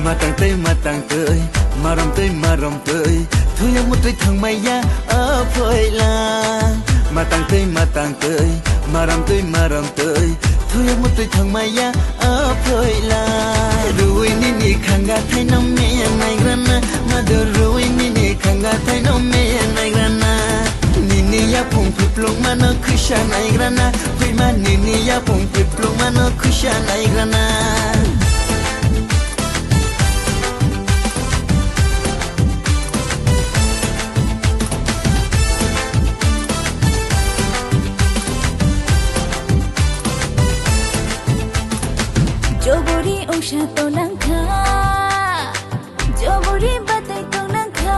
มาตั้งเตยมารำเตยเธอยังมุดไปทางไม่ยาเพยลามาตั้งเตยมารำเตยเธอยังมุดไปทางไม่ยาเพยลารู้ไว้นี่ขังกาไทยน้องเมียในกระนามาดูรู้ไว้นี่ขังกาไทยน้องเมียในกระนานี่ยาพงผิดลงมานะคือฉันในกระนาคุยมานี่ยาพงผิดลงมานะคือฉันในกระนาJobori osha to nangka Jobori batai to nangka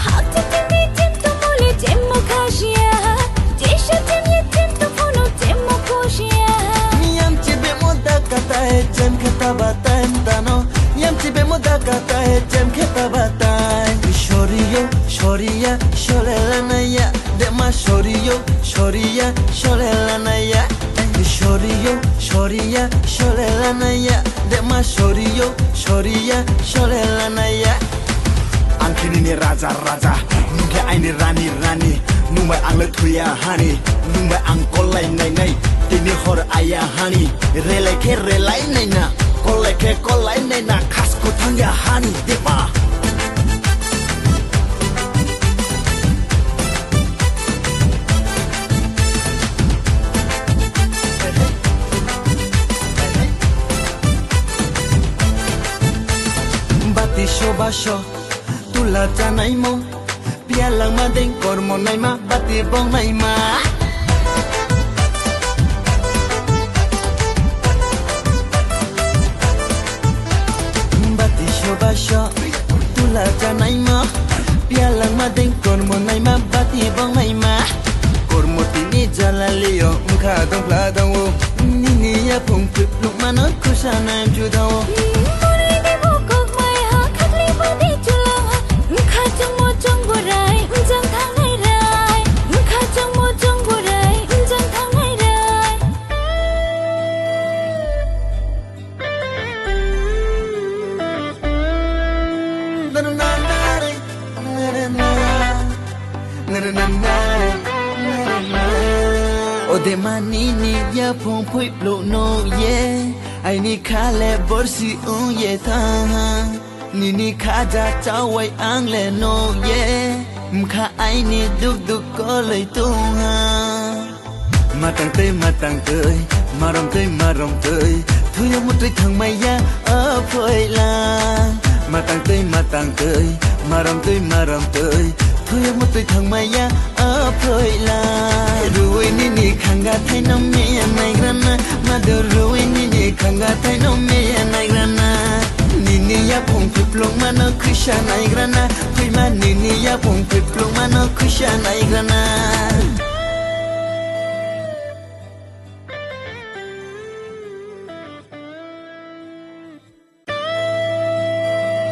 Hakti timi tim to moli tim mo khashia Jesha tim ye tim to phono tim mo koshia Yam chibe mo dakata hai jem khata batai mdano Yam chibe mo dakata hai jem khata batai Shoriya sholela ya Dema shoriya sholela ya Shoriya sholela ya Dema shoriya sholela ya Angkini ni raja Nungke aini rani Numai ang le tuya hani Numai ang kolai nai Tini hor ayah hani relai nai na kolai nai na Khas ko thang ya hani Dema Basho tula janai mo pialang madeng kormo nai ma bati bong nai ma bati basho tula janai mo pialang madeng kormo nai ma bati bong nai ma kormo tini jalalio mkha dong pla dong ni ya phung phip luk ma no kusana ju dong Ode manini ya pong pui plo no ye Ai ni kha le borsi ye tha Nini kha ja chao wai ang le no ye Mkha ai ni duk ko lai tu ha Matang tơi marom tơi Thu ya mut tơi thang mai ya phơi la Matang tơi marom tơi Thu ya mut tơi thang mai ya phơi la Ruai ni khang ga thai nom me nai grana Ma do ruai ni khang ga thai nom me nai grana Nini ya pong phip long ma no kusha nai grana Pui ma nini ya pong phip long ma no kusha nai grana